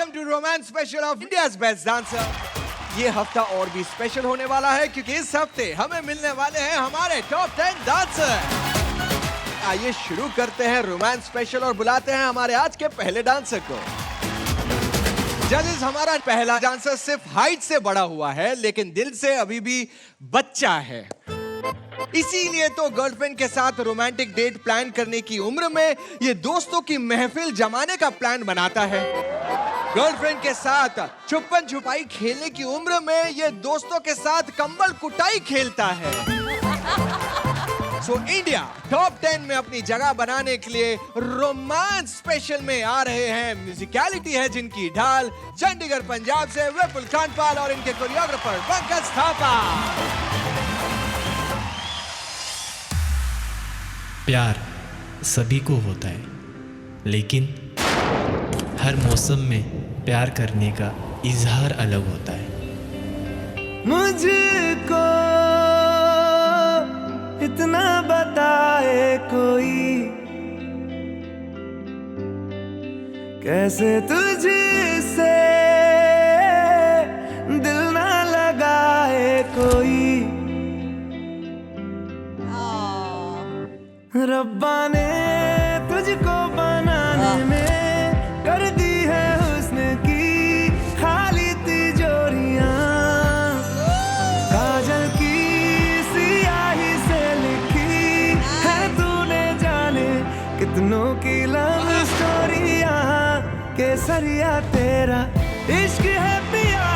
Welcome to romance special of India's best dancer. ये हफ्ता और भी स्पेशल होने वाला है क्योंकि इस हफ्ते हमें मिलने वाले हैं हमारे टॉप 10 डांसर। आइए शुरू करते हैं रोमांस स्पेशल और बुलाते हैं हमारे आज के पहले डांसर को। जजेस, हमारा पहला डांसर सिर्फ हाइट से बड़ा हुआ है लेकिन दिल से अभी भी बच्चा है। इसीलिए तो गर्लफ्रेंड के साथ रोमांटिक डेट प्लान करने की उम्र में ये दोस्तों की महफिल जमाने का प्लान बनाता है। गर्लफ्रेंड के साथ छुपन छुपाई खेलने की उम्र में ये दोस्तों के साथ कंबल कुटाई खेलता है। सो इंडिया टॉप 10 में अपनी जगह बनाने के लिए रोमांस स्पेशल में आ रहे हैं म्यूजिकलिटी है जिनकी ढाल चंडीगढ़ पंजाब से विपुल कांडपाल और इनके कोरियोग्राफर पंकज थापा। प्यार सभी को होता है, लेकिन हर मौसम में प्यार करने का इजहार अलग होता है। मुझको इतना बताए कोई, कैसे तुझसे दिल ना लगाए कोई। रब्बा ने तुझको बनाने में कर दी है हुस्न की खाली तिजोरियां। काजल की सियाही से लिखी है तूने जाने कितनों की लव स्टोरियां। केसरिया तेरा इश्क है पिया,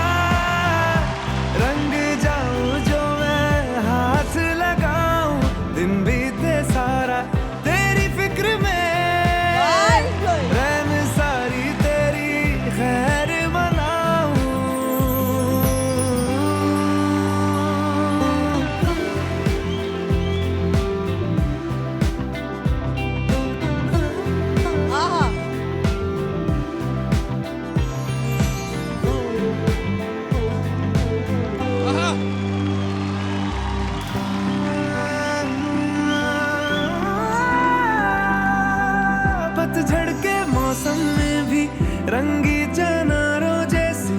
रंग जाऊं जो मैं हाथ लगाऊं। दिन बीते सारा तेरी फिक्र में, रैन सारी तेरी खैर मनाऊं। पतझड़ के मौसम में भी रंगी चनारों जैसी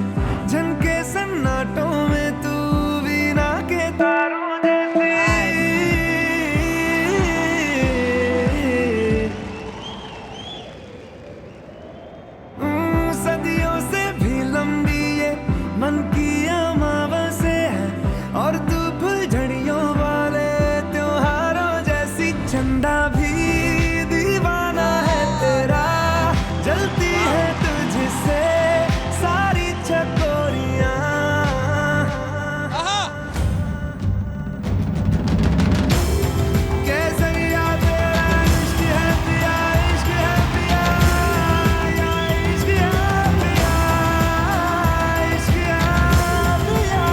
झनके सन्नाटों में तू वीणा के तारों जैसी। सदियों से भी लंबी ये मन की अमावस्या है और तू फुलझड़ियों वाले त्योहारों जैसी। चंदा भी दीवाना है तेरा, जलती है तुझसे सारी चकोरियां। केसरिया तेरा इश्क है पिया, इश्क है पिया, या इश्क है पिया, इश्क है पिया।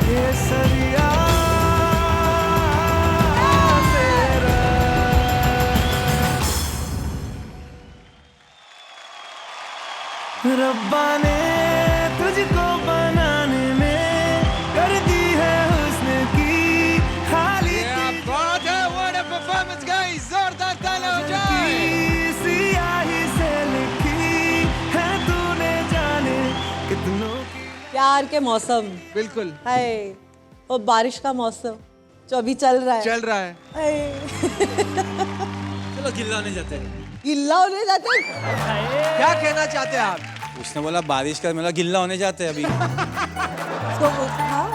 केसरिया रब्बा ने तुझको बनाने में कर दी है हुस्न की खाली बात है, what a performance guys, जोरदार तालियां हो जाए। सियाही से लिखी है तूने जाने कितनों की। प्यार के मौसम बिल्कुल है और बारिश का मौसम जो अभी चल रहा है। हाय। चलो गिल्ला होने जाते हैं। गिल्ला होने जाते हैं। क्या कहना चाहते हैं आप? उसने बोला बारिश का, मतलब गिल्ला होने जाते हैं अभी। तो हाँ?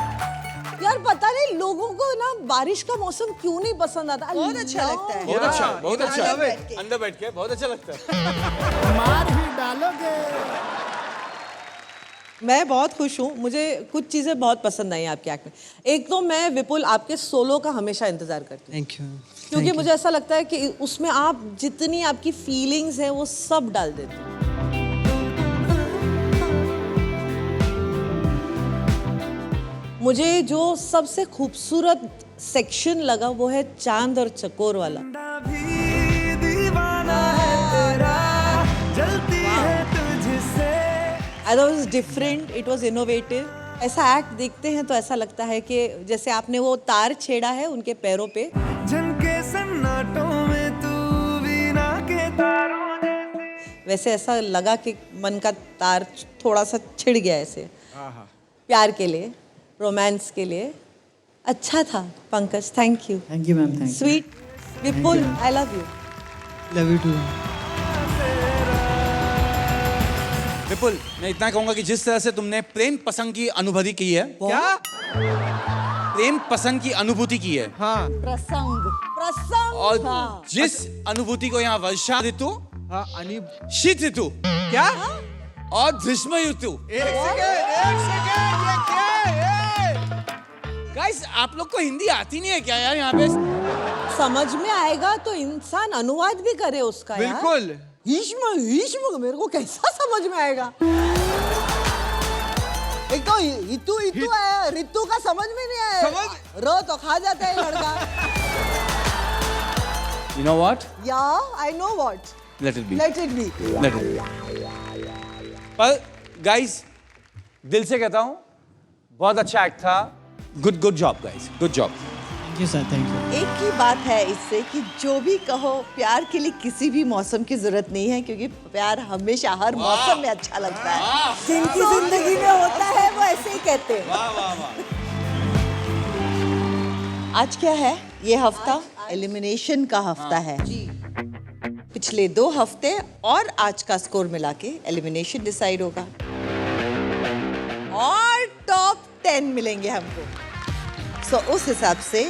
यार पता नहीं लोगों को ना बारिश का मौसम क्यों नहीं पसंद आता। बहुत अच्छा लगता है। बहुत अच्छा, बहुत I अच्छा। love it. अंदर बैठ के बहुत अच्छा लगता है। मार ही डालोगे। मैं बहुत खुश हूँ, मुझे कुछ चीज़ें बहुत पसंद आई आपके एक्ट में। एक तो मैं विपुल आपके सोलो का हमेशा इंतजार करती हूँ। Thank you. क्योंकि मुझे ऐसा लगता है कि उसमें आप जितनी आपकी फीलिंग्स हैं वो सब डाल देते हैं। मुझे जो सबसे खूबसूरत सेक्शन लगा वो है चांद और चकोर वाला। भी दीवाना है तेरा, जलती है तुझसे। I thought it was different, it was innovative. ऐसा एक्ट देखते हैं तो ऐसा लगता है कि जैसे आपने वो तार छेड़ा है उनके पैरों पे। झनके सन्नाटों में तू वीणा के तारों जैसे। वैसे ऐसा लगा कि मन का तार थोड़ा सा छिड़ गया ऐसे प्यार के लिए, रोमांस के लिए। अच्छा था Pankaj, thank you. Thank you ma'am, thank you. Sweet Vipul, I love you. Love you too. Vipul, मैं इतना कहूंगा कि जिस तरह से तुमने प्रेम पसंद की अनुभूति की है, क्या? प्रेम पसंद की अनुभूति की है, हाँ प्रसंग प्रसंग और था। जिस अनुभूति को यहाँ वर्षा ऋतु, हाँ अनि शीत ऋतु क्या? और ग्रीष्म ऋतु। एक सेकेंड, ये क्या है? गाइस, आप लोग को हिंदी आती नहीं है क्या यार? यहाँ पे समझ में आएगा तो इंसान अनुवाद भी करे उसका यार। बिल्कुल। हीष्म हीष्म मेरे को कैसा समझ में आएगा? एक तो ऋतु ऋतु है, ऋतु का समझ में नहीं आया। समझ- रो तो खा जाता है लड़का। You know what? या I know what, Let it be. Let it be. Let it be. पर गाइस, दिल से कहता हूँ, बहुत अच्छा एक्ट था। Good job guys, good job. Thank you sir, thank you. एक ही बात है इससे कि जो भी कहो, प्यार के लिए किसी भी मौसम की जरूरत नहीं है, क्योंकि प्यार हमेशा हर मौसम में अच्छा लगता है। जिनकी जिंदगी में होता है वो ऐसे ही कहते हैं। वाह वाह वाह। आज क्या है? ये हफ्ता एलिमिनेशन का हफ्ता है। पिछले 2 हफ्ते और आज का स्कोर मिला के एलिमिनेशन डिसाइड होगा और टॉप 10 मिलेंगे हमको। सो उस हिसाब से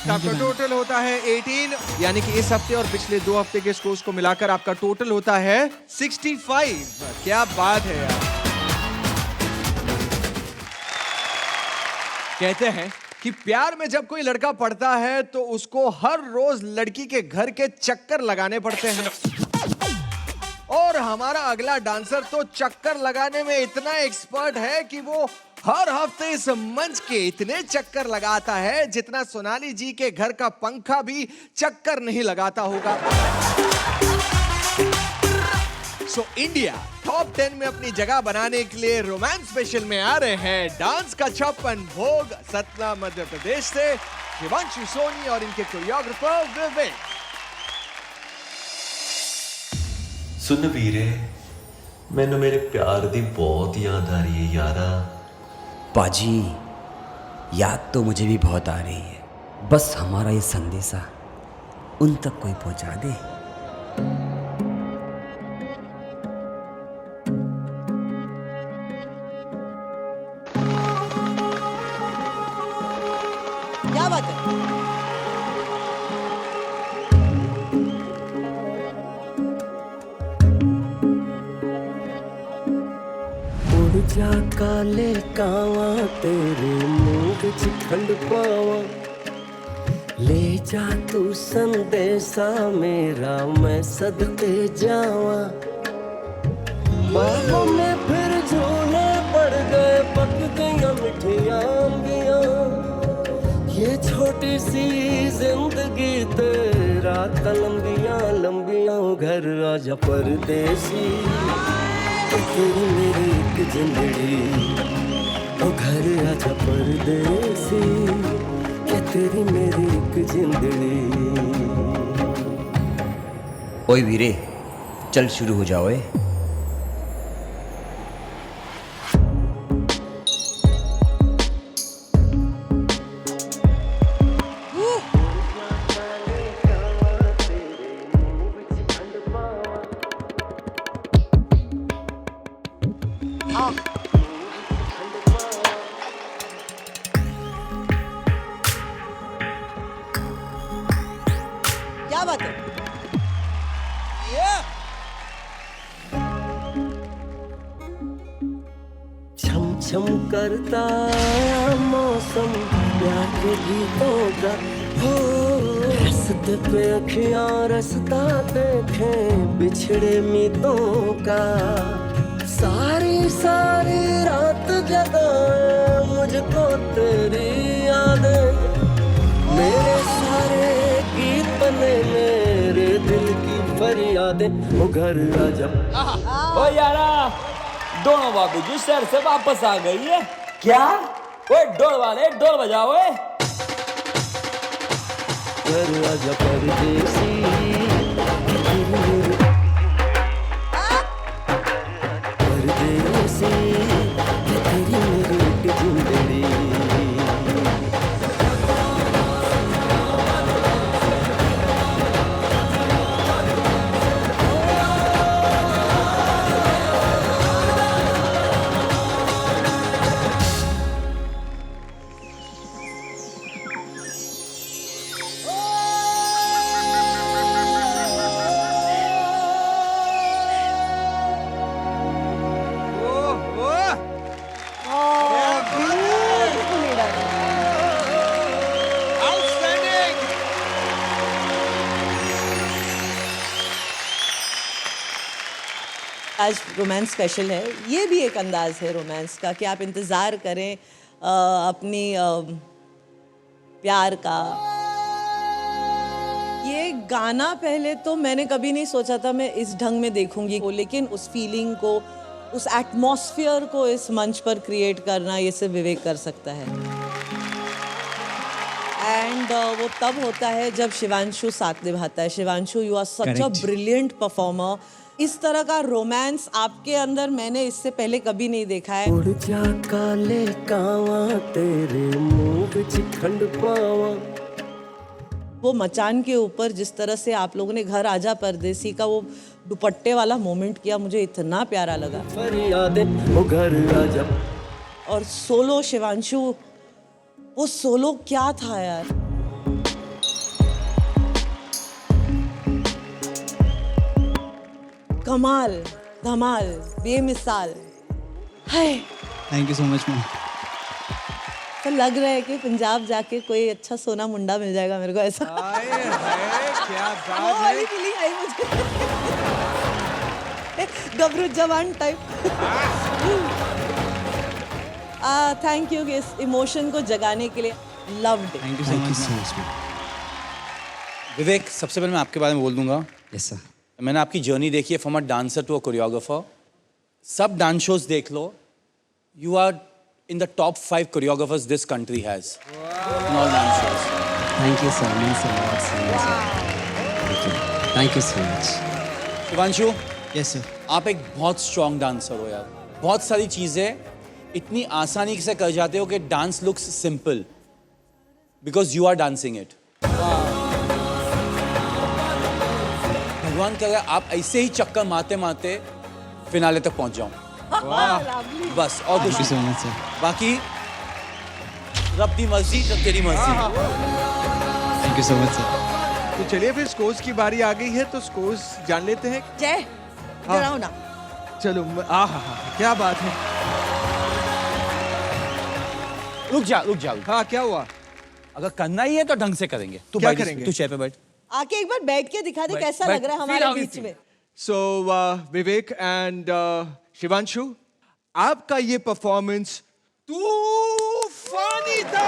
आपका टोटल होता है 18, यानी कि इस हफ्ते और पिछले 2 हफ्ते के स्कोर्स को मिलाकर आपका टोटल होता है 65। क्या बात है यार। कहते हैं कि प्यार में जब कोई लड़का पड़ता है तो उसको हर रोज लड़की के घर के चक्कर लगाने पड़ते हैं, और हमारा अगला डांसर तो चक्कर लगाने में इतना एक्सपर्ट है कि वो हर हफ्ते इस मंच के इतने चक्कर लगाता है जितना सोनाली जी के घर का पंखा भी चक्कर नहीं लगाता होगा। सो इंडिया टॉप 10 में अपनी जगह बनाने के लिए रोमांस स्पेशल में आ रहे हैं डांस का 56 भोग सतना मध्य प्रदेश से शिवांशु सोनी और इनके कोरियोग्राफर विवेक। सुन वीरे, मैनू मेरे प्यार दी बहुत याद आ रही है यारा। पाजी, याद तो मुझे भी बहुत आ रही है, बस हमारा ये संदेशा उन तक कोई पहुंचा दे। क्या बात है? उड़ जा काले कावा तेरे मुंह च खंड पावा, ले जा तू संदेशा मेरा मैं सदके जावा। बाहों में फिर झूले पड़ गए, पक गईं मिठियां अंबियां, ये छोटी सी जिंदगी तेरा लंबियां लंबियां। घर आजा परदेसी, तेरी मेरी एक जिंदड़ी, ओ घर आजा परदेसी, के तेरी मेरी एक जिंदड़ी। ओए वीरे, चल शुरू हो जाओ। क्या बात है? छम छम करता मौसम प्यार के गीतों का, हो रस्ते पे अखियां रस्ता देखें बिछड़े मीतों का। सारी सारी रात जगाए मुझको तेरी यादें, मेरे सारे गीत बने मेरे दिल की फरियादें। वो घर आजा ओ यारा, दोनों बाबू जी शहर से वापस आ गई है क्या? ओए ढोल वाले ढोल बजाओ। घर आजा परदेसी, तेरी मेरी आज रोमांस स्पेशल है, ये भी एक अंदाज है रोमांस का कि आप इंतज़ार करें अपनी प्यार का। ये गाना पहले तो मैंने कभी नहीं सोचा था मैं इस ढंग में देखूंगी, लेकिन उस फीलिंग को, उस एटमॉस्फेयर को इस मंच पर क्रिएट करना ये सिर्फ विवेक कर सकता है। एंड वो तब होता है जब शिवांशु साथ निभाता है। Shivanshu, you are such a brilliant performer. इस तरह का रोमांस आपके अंदर मैंने इससे पहले कभी नहीं देखा है। उड़ जा काले कावा तेरे मुंह विच खंड पावा। वो मचान के ऊपर जिस तरह से आप लोगों ने घर आजा परदेसी का वो दुपट्टे वाला मोमेंट किया, मुझे इतना प्यारा लगा। फरियादे वो घर आजा। और सोलो शिवांशु, वो सोलो क्या था यार। कमाल, धमाल, बेमिसाल। हाय, Thank you so much, ma'am. तो लग रहा है कि पंजाब जाके कोई अच्छा सोना मुंडा मिल जाएगा मेरे को, ऐसा आए हाय, क्या वो बात वाली है। फीलिंग आई मुझे। गबरू जवान टाइप। थैंक यू इस इमोशन को जगाने के लिए। Loved it. Thank you so much, ma'am. Vivek, सबसे पहले मैं आपके बारे में बोल दूंगा। Yes sir. मैंने आपकी जर्नी देखी है, from a dancer to a choreographer. सब डांस शोज देख लो, you are in the top 5 choreographers this country has. In all dance shows. Thank you sir, means a lot sir. Thank you so much. Shivanshu, Yes, sir. आप एक बहुत strong dancer हो यार। बहुत सारी चीजें इतनी आसानी से कर जाते हो कि dance looks simple because you are dancing it. भगवान करे आप ऐसे ही चक्कर मारते मारते फिनाले तक पहुंच जाओ। बस और कुछ Thank you so much, sir. बाकी रब दी मर्जी तो तेरी मर्जी। Thank you so much, sir. तो चलिए फिर स्कोर्स की बारी आ गई है, तो स्कोर्स जान लेते हैं। जय, डराओ ना। चलो, क्या बात है। रुक जा। हाँ, क्या हुआ? अगर करना ही है तो ढंग से करेंगे। तू क्या बैठ, करेंगे? तू चेयर पे बैठ। आके एक बार बैठ के दिखा दे बैठ, कैसा बैठ, लग रहा है feel हमारे how you बीच feel. में। सो विवेक एंड शिवांशु, आपका ये परफॉर्मेंस तूफानी था।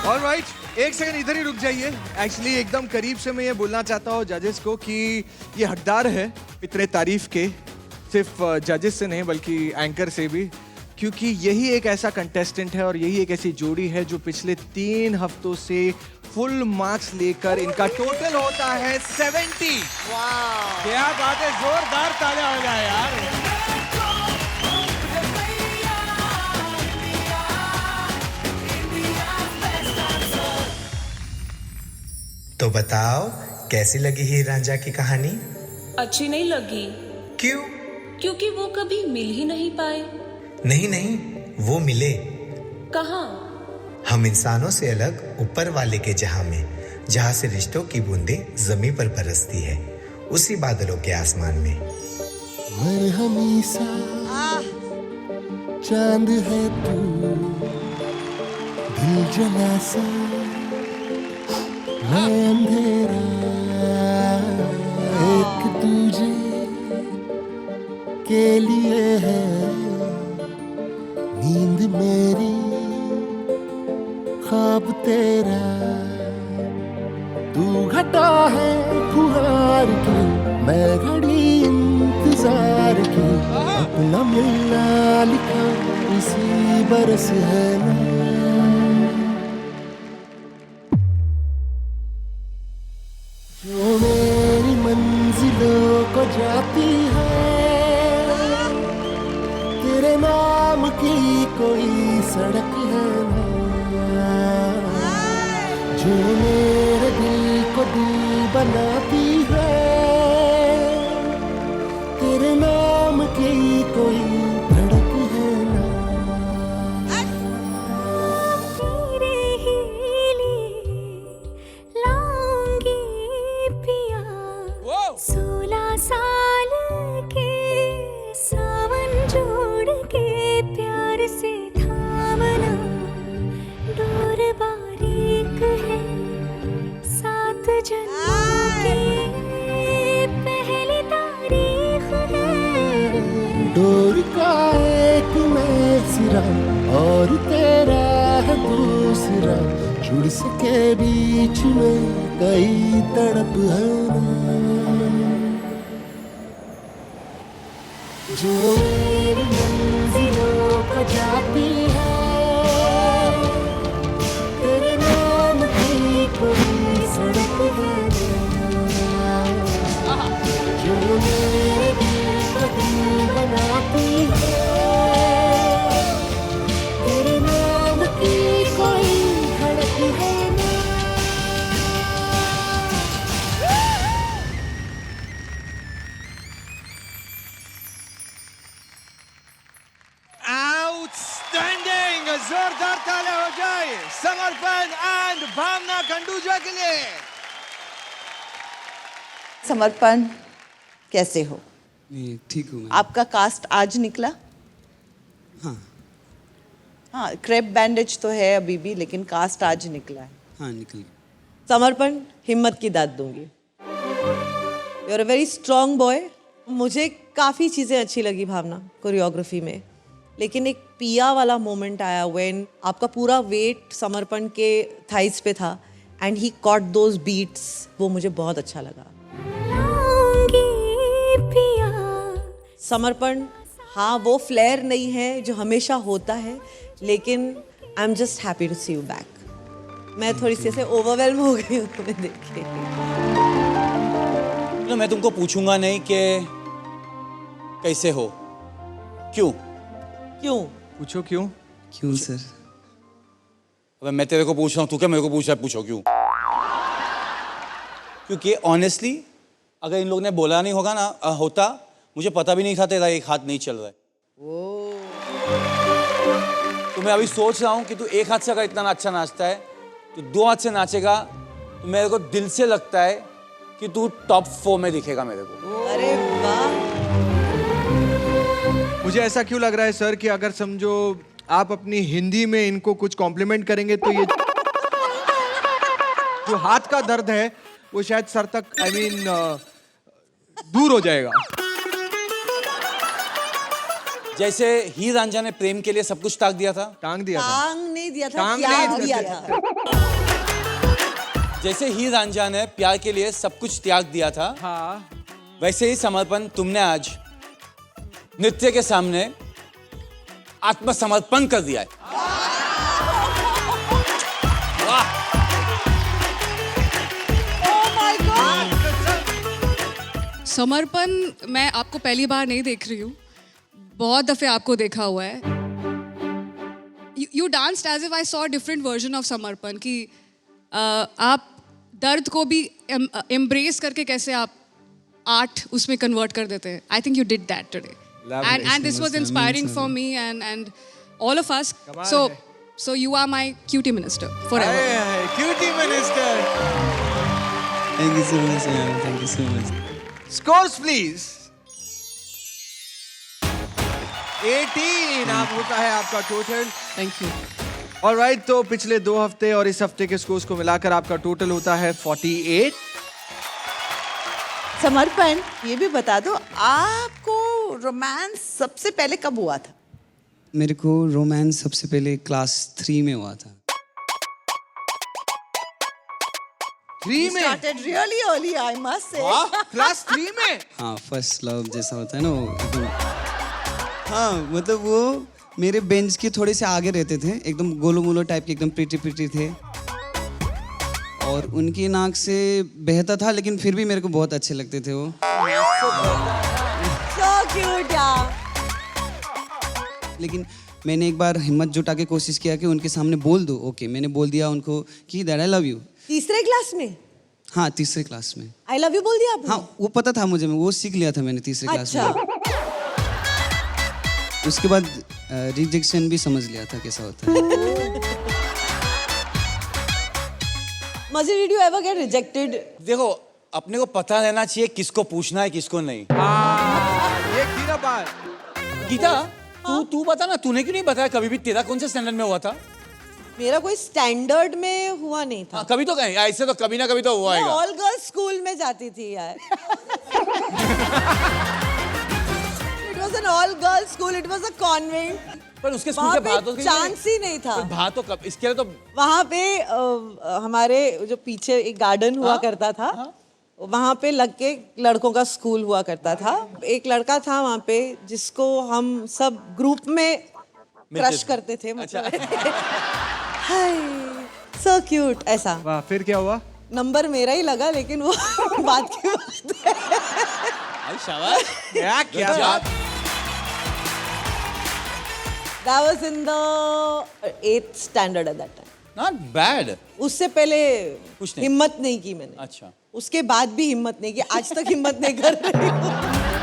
ऑलराइट, एक सेकंड इधर ही रुक जाइए। एक्चुअली एकदम करीब से मैं ये बोलना चाहता हूँ जजेस को कि ये हकदार है इतने तारीफ के, सिर्फ जजेस से नहीं बल्कि एंकर से भी, क्योंकि यही एक ऐसा कंटेस्टेंट है और यही एक ऐसी जोड़ी है जो पिछले 3 हफ्तों से फुल मार्क्स लेकर इनका टोटल होता है 70। क्या बात है, जोरदार तालियां हो जाए यार। तो बताओ कैसी लगी हीर रांझा की कहानी? अच्छी नहीं लगी। क्यों? क्योंकि वो कभी मिल ही नहीं पाए। नहीं, वो मिले। कहाँ? हम इंसानों से अलग ऊपर वाले के जहां में, जहां से रिश्तों की बूंदें जमीन पर बरसती है, उसी बादलों के आसमान में। मरहमी सा चांद है तू, दिल जला सा है अंधेरा, एक दूजे के लिए है नींद मेरी, ख्वाब तेरा। तू घटा है फुहार की, मैं घड़ी इंतजार की, अपना मिलना लिखा इसी बरस है ना। जो मेरी मंजिलों को जाती है, तेरे नाम की कोई सड़क है ना। जो मेरे दिल को दिल बनाती है, तेरे नाम की कोई धड़क है ना। तेरे ही लिए लाऊंगी पिया, 16 साल के सावन जोड़ के प्यार डोर का एक मैं सिरा और तेरा है दूसरा, जुड़ सके बीच में कई तड़प है ना, जो मेरी मंजिलों को जाती है, तेरे नाम की कोई सड़क है ना, जो मेरे दिल को दिल बनाती है, तेरे नाम की कोई धड़क है ना। आउटस्टैंडिंग, जोरदार ताले हो जाए समर्पण एंड भावना खंडूजा के लिए। समर्पण, कैसे हो? मैं ठीक हूँ। आपका कास्ट आज निकला? हाँ हाँ, क्रेप बैंडेज तो है अभी भी, लेकिन कास्ट आज निकला है। हाँ निकल गया। समर्पण, हिम्मत की दाद दूंगी। You are a very strong boy. मुझे काफ़ी चीज़ें अच्छी लगी भावना कोरियोग्राफी में, लेकिन एक पिया वाला मोमेंट आया व्हेन आपका पूरा वेट समर्पण के थाइस पे था and he caught those beats, वो मुझे बहुत अच्छा लगा। समर्पण, हाँ वो फ्लेयर नहीं है जो हमेशा होता है, लेकिन I am just happy to see you back. मैं थोड़ी सी ऐसे ओवरवेल्म हो गई हूँ तुम्हें देख के। तो मैं तुमको पूछूंगा नहीं कि कैसे हो, क्यों? क्यों पूछो क्यों? क्यों सर? अब मैं तेरे को पूछ रहा हूँ, तू क्या मेरे को पूछ रहा है? पूछो क्यों? क्योंकि ऑनेस्टली अगर इन लोगों ने बोला नहीं होगा ना होता, मुझे पता भी नहीं था तेरा एक हाथ नहीं चल रहा है। तो मैं अभी सोच रहा हूँ कि तू एक हाथ से अगर इतना अच्छा नाचता है तो दो हाथ से नाचेगा, तो मेरे को दिल से लगता है कि तू टॉप 4 में दिखेगा मेरे को। अरे वाह। मुझे ऐसा क्यों लग रहा है सर कि अगर समझो आप अपनी हिंदी में इनको कुछ कॉम्प्लीमेंट करेंगे तो ये जो हाथ का दर्द है वो शायद सर तक दूर हो जाएगा। जैसे हीर रांझा ने प्रेम के लिए सब कुछ टांग दिया था। टांग दिया था। टांग नहीं दिया था, टांग त्याग नहीं दिया दिया था। जैसे हीर रांझा ने प्यार के लिए सब कुछ त्याग दिया था, हाँ। वैसे ही समर्पण तुमने आज नृत्य के सामने आत्मसमर्पण कर दिया है। वाह! समर्पण, मैं आपको पहली बार नहीं देख रही हूँ, बहुत दफे आपको देखा हुआ है। You danced as if I saw different version of Samarpan, कि आप दर्द को भी एम्ब्रेस करके कैसे आप आर्ट उसमें कन्वर्ट कर देते हैं। I think you did that today and this was inspiring for me and all of us. So you are my cutie minister forever. Cutie minister. Thank you so much, ma'am. Thank you so much. Scores please. 18 आप होता है आपका total. Thank you. Alright, तो पिछले 2 हफ्ते और इस हफ्ते के स्कोर्स को मिलाकर आपका टोटल होता है 48। समर्पण, ये भी बता दो आपको रोमांस सबसे पहले कब हुआ था? मेरे को रोमांस सबसे पहले क्लास 3 में हुआ था। 3 में? Started really early, I must say. Class 3 में? हाँ, फर्स्ट लव जैसा होता है ना वो एकदम। हाँ मतलब वो मेरे बेंच के थोड़े से आगे रहते थे, एकदम गोलो मोलो टाइप के, एकदम प्रीटी थे, और उनकी नाक से बहता था, लेकिन फिर भी मेरे को बहुत अच्छे लगते थे वो। So cute, यार। लेकिन मैंने एक बार हिम्मत जुटा के कोशिश किया कि उनके सामने बोल दो। ओके, मैंने बोल दिया उनको कि दैट आई लव यू। तीसरे क्लास में? हाँ, तीसरे क्लास में। आई लव यू बोल दिया आपने? हाँ, वो पता था मुझे, वो सीख लिया था मैंने तीसरे क्लास अच्छा। में। उसके बाद रिजेक्शन भी समझ लिया था कैसा होता है। Mazi, did you ever get rejected? देखो, अपने को पता रहना चाहिए किसको पूछना है किसको नहीं। ये थी ना बात। गीता, तू बता ना, तूने क्यों नहीं बताया कभी भी? तेरा कौन से स्टैंडर्ड में हुआ था? मेरा कोई स्टैंडर्ड में हुआ नहीं था। कभी तो कहीं ऐसे तो कभी ना कभी तो हुआ मैं होगा। ऑल गर्ल्स स्कूल में जाती थी यार। It was was an all girls school. It was a convent. पर उसके स्कूल वहाँ के बाहर तो पे चांस ही नहीं था। बाहर तो कब इसके लिए तो वहाँ पे हमारे जो पीछे एक गार्डन हुआ करता था, वहाँ पे लग के लड़कों का स्कूल हुआ करता था। एक लड़का था वहाँ पे जिसको हम सब ग्रुप में क्रश करते थे, मतलब हाय सो क्यूट ऐसा। वाह, फिर क्या हुआ? नंबर मेरा ही लगा, लेकिन वो बात की बात है। शाबाश, क्या बात। That was in the 8th standard at that time. Not bad. उससे पहले कुछ नहीं। हिम्मत नहीं की मैंने। अच्छा। उसके बाद भी हिम्मत नहीं की, आज तक हिम्मत नहीं कर रही हूँ।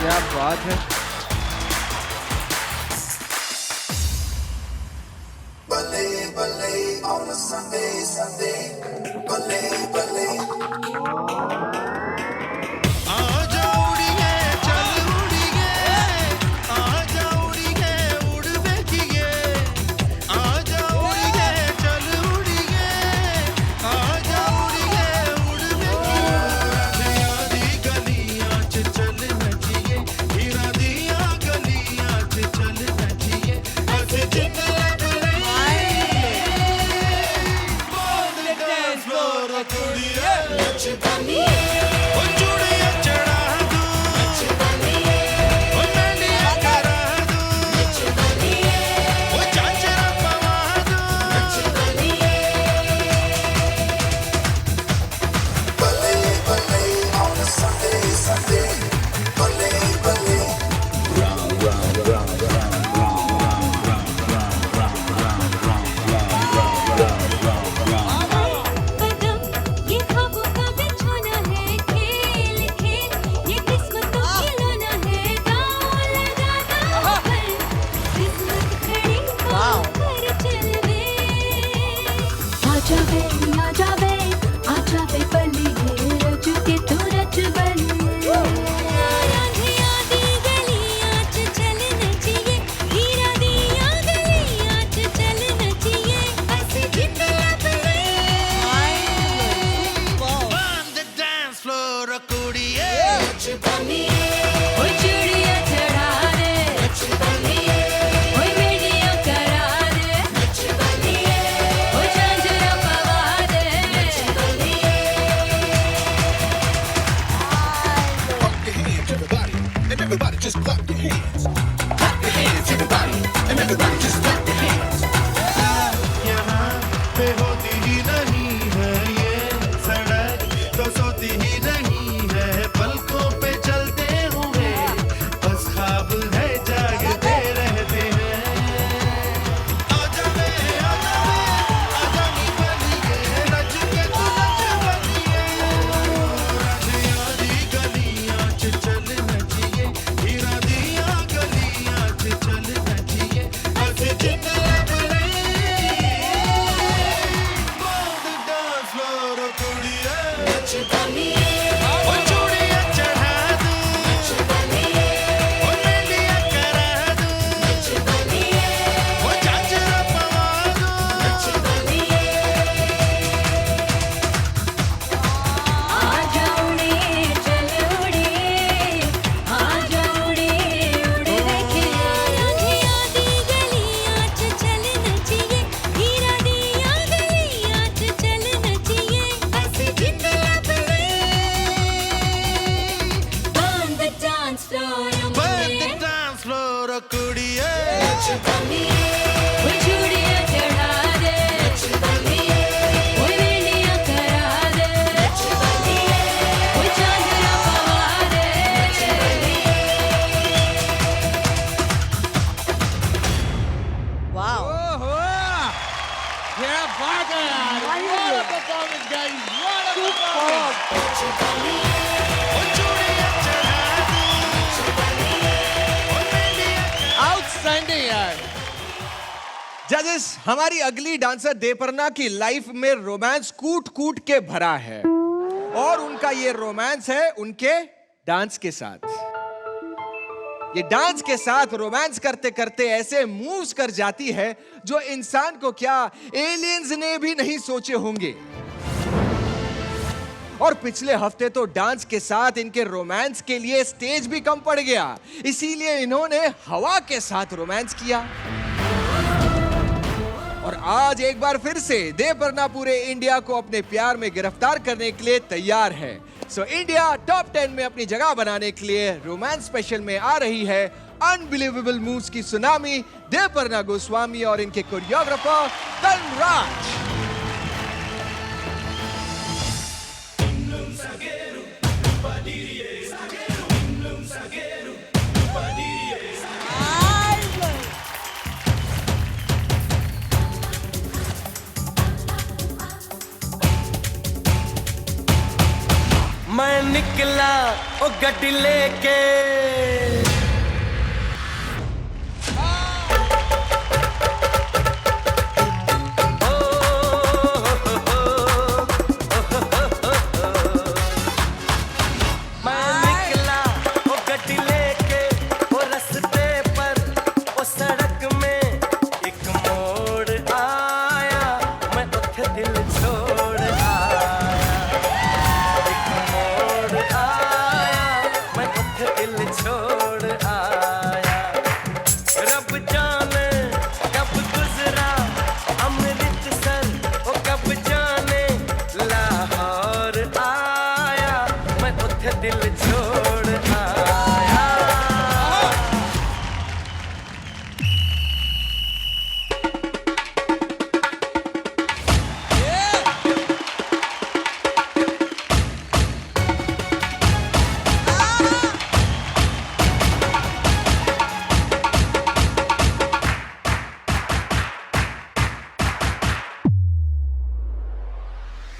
क्या बात है। जजेस, हमारी अगली डांसर देपर्ना की लाइफ में रोमांस कूट कूट के भरा है और उनका ये रोमांस है उनके डांस के साथ। ये डांस के साथ रोमांस करते करते ऐसे मूव्स कर जाती है जो इंसान को क्या एलियंस ने भी नहीं सोचे होंगे। और पिछले हफ्ते तो डांस के साथ इनके रोमांस के लिए स्टेज भी कम पड़ गया, इसीलिए इन्होंने हवा के साथ रोमांस किया। और आज एक बार फिर से देवपर्णा पूरे इंडिया को अपने प्यार में गिरफ्तार करने के लिए तैयार है। सो इंडिया टॉप 10 में अपनी जगह बनाने के लिए रोमांस स्पेशल में आ रही है अनबिलीवेबल मूव्स की सुनामी देवपर्णा गोस्वामी और इनके कोरियोग्राफर तनराज। मैं निकला ओ गड्डी लेके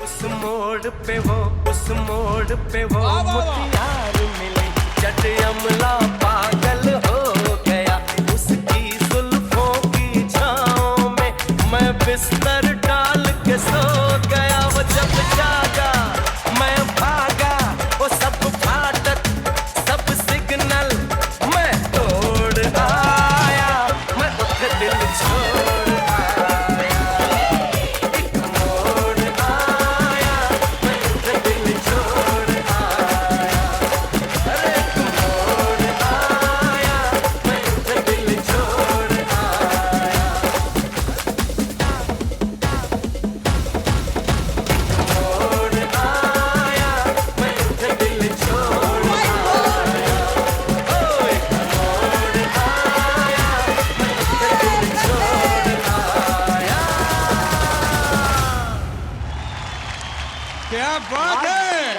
उस मोड़ पे वो मुटियार मिली, जट अमला पागल हो गया उसकी जुल्फों की छाँव में, मैं बिस्तर डाल के सो गया। वो जब जागा मैं भागा, वो सब फाटक सब सिग्नल मैं तोड़ आया, मैं उठ दिल छोड़ क्या बात है।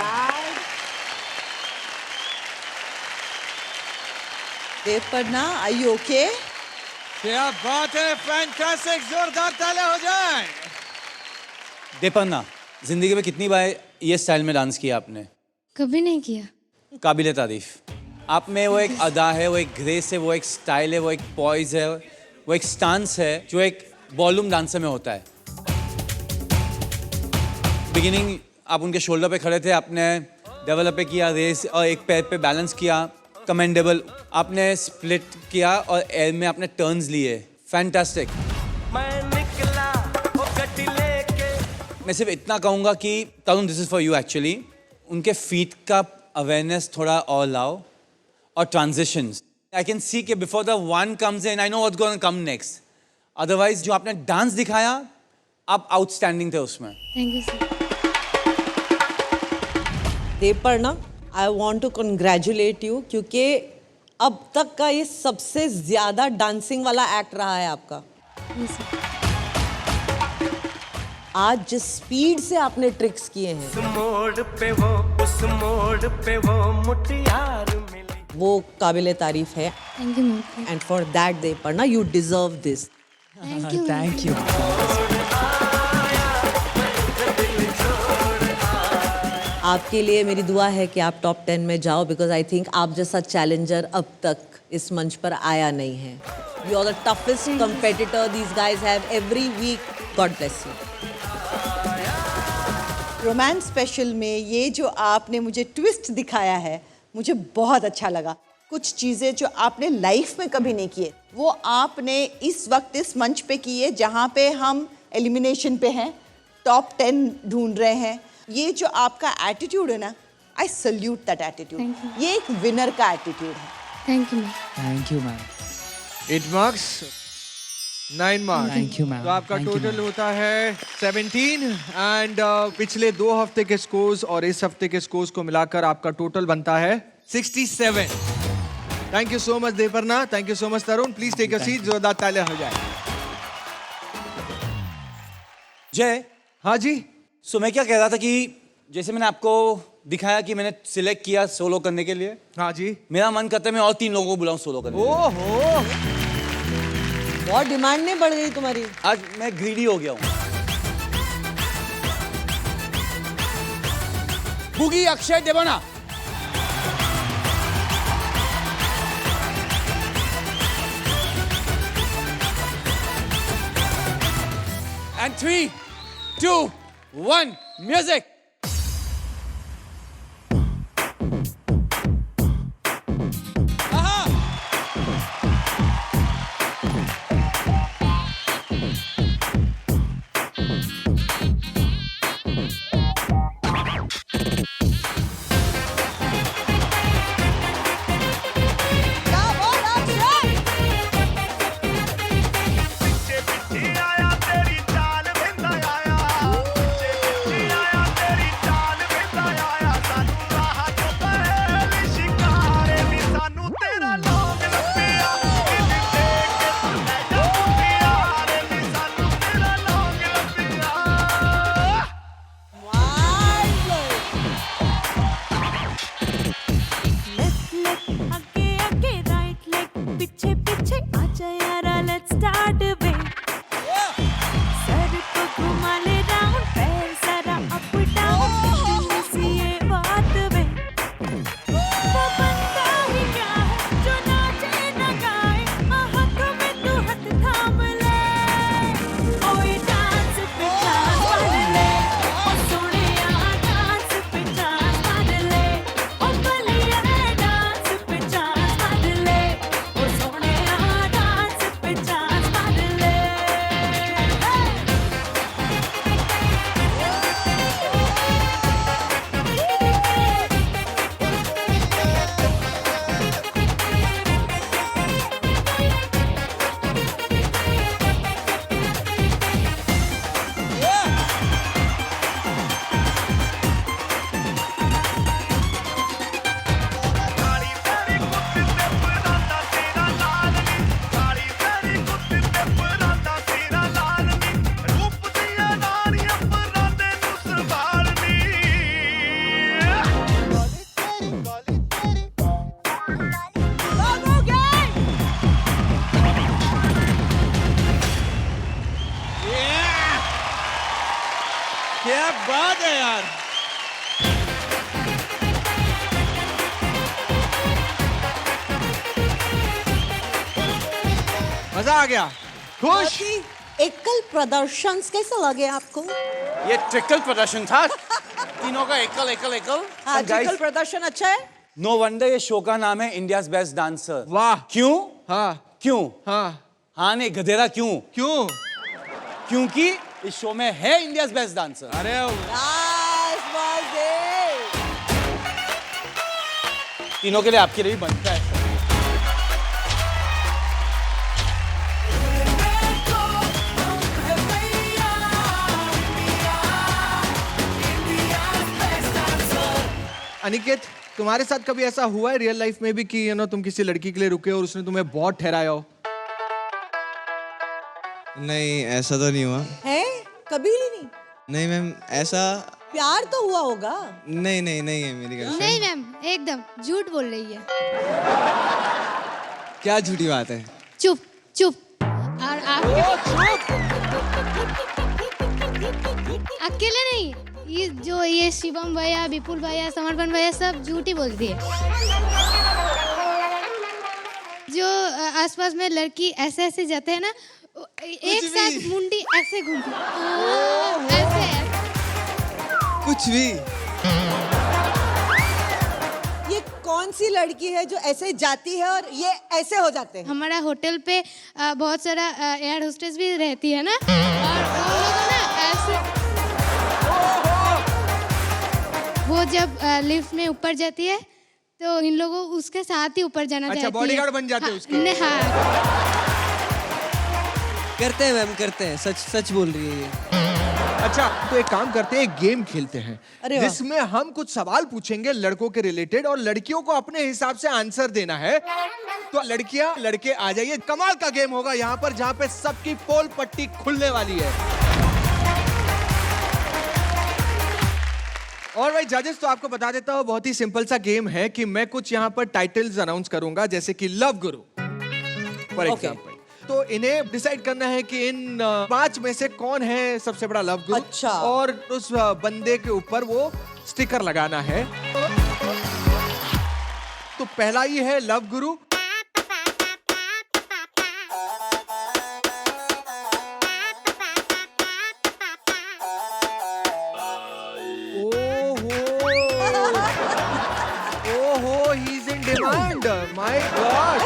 देवपर्णा, आर यू ओके? क्या बात है, फैंटास्टिक, जोरदार तालियां हो जाए। देवपर्णा, जिंदगी में कितनी बार ये स्टाइल में डांस किया आपने? कभी नहीं किया। काबिले तारीफ। आप में वो एक अदा है, वो एक ग्रेस है, वो एक स्टाइल है, वो एक पॉइज है, वो एक स्टांस है जो एक बॉलरूम डांसर में होता है। बिगिनिंग आप उनके शोल्डर पे खड़े थे, आपने डेवलप पे किया, रेस और एक पैर पे बैलेंस किया, कमेंडेबल। आपने स्प्लिट किया और एयर में आपने टर्न्स लिए, फैंटास्टिक। मैं सिर्फ इतना कहूँगा कि Tarun, this is for you actually. उनके फीट का अवेयरनेस थोड़ा और लाओ और ट्रांजिशंस। आई कैन सी कि before the one comes in I know what's going to come next. Otherwise जो आपने डांस दिखाया, आप आउटस्टैंडिंग थे उसमें। Thank you sir. Devparna, I want to congratulate you, क्योंकि अब तक का ये सबसे ज्यादा डांसिंग वाला एक्ट रहा है आपका। आज जिस स्पीड से आपने ट्रिक्स किए हैं, उस मोड़ पे वो मुटियार मिली, वो काबिले तारीफ है। Thank you Murthy. And for that Devparna, you deserve this. Thank you. आपके लिए मेरी दुआ है कि आप टॉप 10 में जाओ, बिकॉज आई थिंक आप जैसा चैलेंजर अब तक इस मंच पर आया नहीं है। You are the toughest competitor these guys have every week. God bless you. Romance special में ये जो आपने मुझे ट्विस्ट दिखाया है, मुझे बहुत अच्छा लगा। कुछ चीज़ें जो आपने लाइफ में कभी नहीं किए, वो आपने इस वक्त इस मंच पे किए, जहाँ पे हम एलिमिनेशन पे हैं, टॉप 10 ढूंढ रहे हैं। ये जो आपका एटीट्यूड है ना, आई सल्यूट दैट एटीट्यूड। ये एक विनर का एटीट्यूड है। Thank you ma'am. Thank you ma'am. 8 marks 9 marks. Thank you, ma'am. तो आपका Thank you, टोटल ma'am. होता है 17 एंड पिछले 2 हफ्ते के स्कोर्स और इस हफ्ते के स्कोर्स को मिलाकर आपका टोटल बनता है 67। Thank you so much Devparna, thank you so much Tarun. Please take your seat, जोरदार तालियां हो जाए। जय, हाँ जी। सो मैं क्या कह रहा था कि जैसे मैंने आपको दिखाया कि मैंने सिलेक्ट किया सोलो करने के लिए। हाँ जी। मेरा मन करता है मैं और 3 लोगों को बुलाऊं सोलो करने के लिए। ओहो, बहुत डिमांडें बढ़ गई तुम्हारी। आज मैं ग्रीडी हो गया हूं। बुगी अक्षय देवाना। And 3, 2, 1, music. क्या बात है यार। मजा आ गया। खुश। एकल प्रदर्शन कैसा लगे आपको? ये ट्रिकल प्रदर्शन था। तीनों का एकल एकल एकल। हाँ, ट्रिकल प्रदर्शन अच्छा है। नो वंडर ये शो का नाम है इंडियाज बेस्ट डांसर। वाह। क्यों? हाँ। क्यों? हाँ। हाँ नहीं गधेरा क्यों? क्यों? क्योंकि इस शो में है इंडियाज बेस्ट डांसर। अरे तीनों के लिए आपके लिए भी बनता है। अनिकेत, तुम्हारे साथ कभी ऐसा हुआ है रियल लाइफ में भी कि तुम किसी लड़की के लिए रुके और उसने तुम्हें बहुत ठहराया हो? नहीं, ऐसा तो नहीं हुआ। है? कभी नहीं? नहीं मैम, ऐसा प्यार तो हुआ होगा। नहीं है मेरी गर्लफ्रेंड। नहीं मैम, एकदम झूठ बोल रही है। क्या झूठी बात है? चुप चुप। और अकेले नहीं, ये शिवम भैया, विपुल भैया, समर्पण भैया सब झूठी बोलती है। जो आसपास में लड़की ऐसे ऐसे जाते हैं ना, एक साथ मुंडी ऐसे घूमती ऐसे। कुछ भी। ये कौन सी लड़की है जो ऐसे जाती है और ये ऐसे हो जाते हैं? हमारा होटल पे बहुत सारा एयर होस्टेस भी रहती है ना, और वो लोग ना ऐसे वो जब लिफ्ट में ऊपर जाती है तो इन लोगों को उसके साथ ही ऊपर जाना अच्छा, चाहती है। बॉडीगार्ड बन जाते हैं उसके। हाँ। करते हैं मैम, करते हैं, सच सच बोल रही है ये। अच्छा, तो एक काम करते हैं, एक गेम खेलते हैं अरे वाह। जिसमें हम कुछ सवाल पूछेंगे लड़कों के रिलेटेड और लड़कियों को अपने हिसाब से आंसर देना है। तो लड़कियां लड़के आ जाइए, कमाल का गेम होगा यहाँ पर जहाँ पे सबकी पोल पट्टी खुलने वाली है। और भाई जजेस, तो आपको बता देता हूँ, बहुत ही सिंपल सा गेम है कि मैं कुछ यहाँ पर टाइटल्स अनाउंस करूंगा, जैसे कि लव गुरु फॉर एग्जाम्पल। तो इन्हें डिसाइड करना है कि इन 5 में से कौन है सबसे बड़ा लव गुरु। अच्छा। और उस बंदे के ऊपर वो स्टिकर लगाना है। तो पहला ही है लव गुरु। ओहो, he is in demand, my God.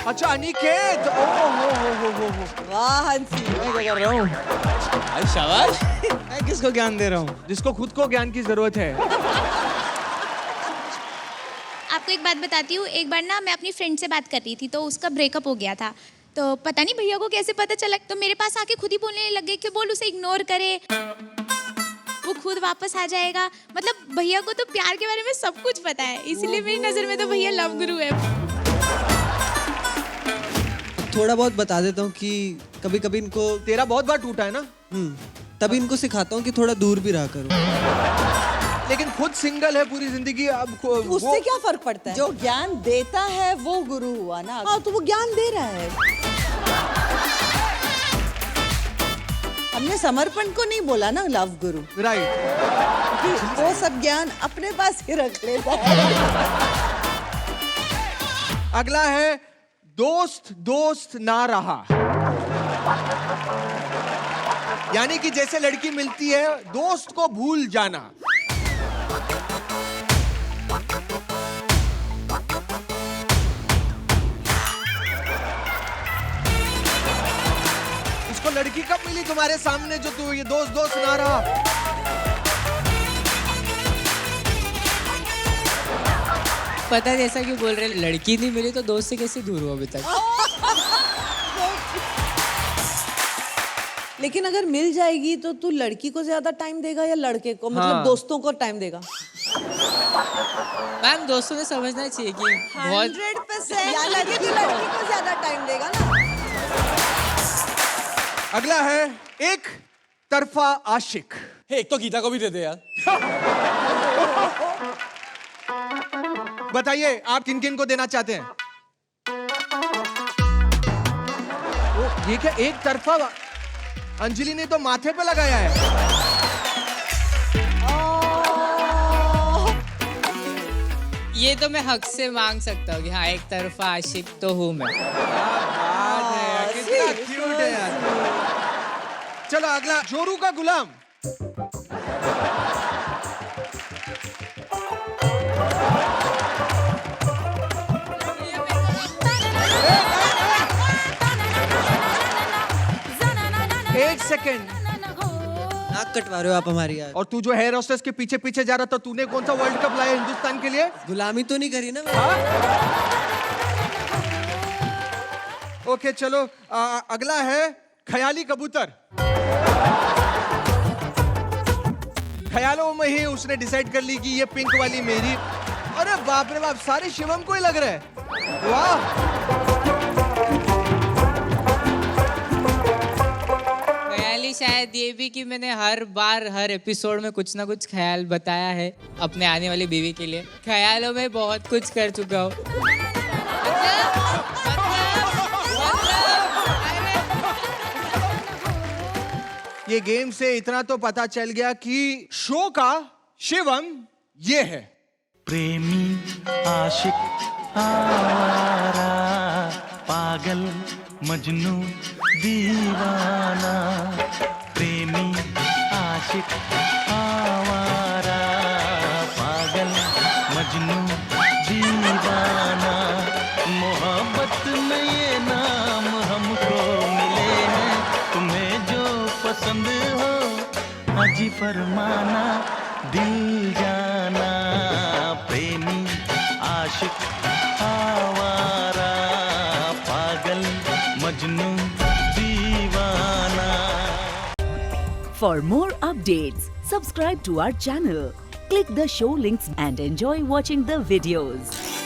अच्छा, अनिकेत। ओहो, वाह हंसी। मैं क्या कर रहा हूँ? अरे शाबाश। मैं किसको ज्ञान दे रहा हूँ? जिसको खुद को ज्ञान की जरूरत है। आपको एक बात बताती हूँ, एक बार ना मैं अपनी फ्रेंड से बात कर रही थी तो उसका ब्रेकअप हो गया था। तो पता नहीं भैया को कैसे पता चला, तो मेरे पास आके खुद ही बोलने लग गए कि बोल उसे इग्नोर करे, वो खुद वापस आ जाएगा। मतलब भैया को तो प्यार के बारे में सब कुछ पता है, इसलिए मेरी नज़र में तो भैया लव गुरु है। थोड़ा बहुत बता देता हूँ कि कभी कभी इनको, तेरा बहुत बार टूटा है ना। तभी इनको सिखाता हूँ कि थोड़ा दूर भी रहा करो। लेकिन खुद सिंगल है पूरी जिंदगी, अब उससे क्या फर्क पड़ता है? जो ज्ञान देता है वो गुरु हुआ ना। हाँ, तो वो ज्ञान दे रहा है। हमने समर्पण को नहीं बोला ना लव गुरु, राइट। वो सब ज्ञान अपने पास ही रख लेता है। अगला है दोस्त दोस्त ना रहा। यानी कि जैसे लड़की मिलती है, दोस्त को भूल जाना। इसको लड़की कब मिली तुम्हारे सामने जो तू ये दोस्त दोस्त ना रहा? पता है ऐसा क्यों बोल रहे हैं? लड़की नहीं मिली तो दोस्त से कैसे दूर हुआ अभी तक? लेकिन अगर मिल जाएगी तो तू लड़की को ज्यादा टाइम देगा या लड़के को? मतलब दोस्तों को टाइम देगा? मैम दोस्तों ने समझना चाहिए कि बहुत 100% लड़की को ज्यादा टाइम देगा ना। अगला है एक तरफा आशिक। एक तो गीता को भी दे दे यार। बताइए आप किन किन को देना चाहते हैं? ये क्या एक तरफा? अंजलि ने तो माथे पे लगाया है। ये तो मैं हक से मांग सकता हूँ कि हाँ एक तरफा आशिक तो हूँ मैं। बात है यार, कितना क्यूट है यार। चलो अगला जोरू का गुलाम। एक सेकेंड, नाक कटवा रहे हो आप हमारी यार। और तू जो हेयर होस्टेस के पीछे पीछे जा रहा था, तूने कौन सा वर्ल्ड कप लाया हिंदुस्तान के लिए? गुलामी तो नहीं करी ना? ओके चलो अगला है ख्याली कबूतर। ख्यालों में ही उसने डिसाइड कर ली कि ये पिंक वाली मेरी। अरे बाप रे बाप, सारे शिवम को ही लग रहा है। वाह। ख्याली शायद ये भी कि मैंने हर बार हर एपिसोड में कुछ ना कुछ ख्याल बताया है अपने आने वाली बीवी के लिए। ख्यालों में बहुत कुछ कर चुका हूँ। ये गेम से इतना तो पता चल गया कि शो का शिवम ये है। प्रेमी आशिक आवारा पागल मजनू दीवाना। प्रेमी आशिक आवारा पागल मजनू दीवाना। मोहब्बत में ये नाम हमको मिले हैं, तुम्हें जो पसंद हो हाजी फरमाना। दिल जाना, प्रेमी आशिक आवारा, पागल मजनू दीवाना। For more updates, subscribe to our channel, click the show links and enjoy watching the videos.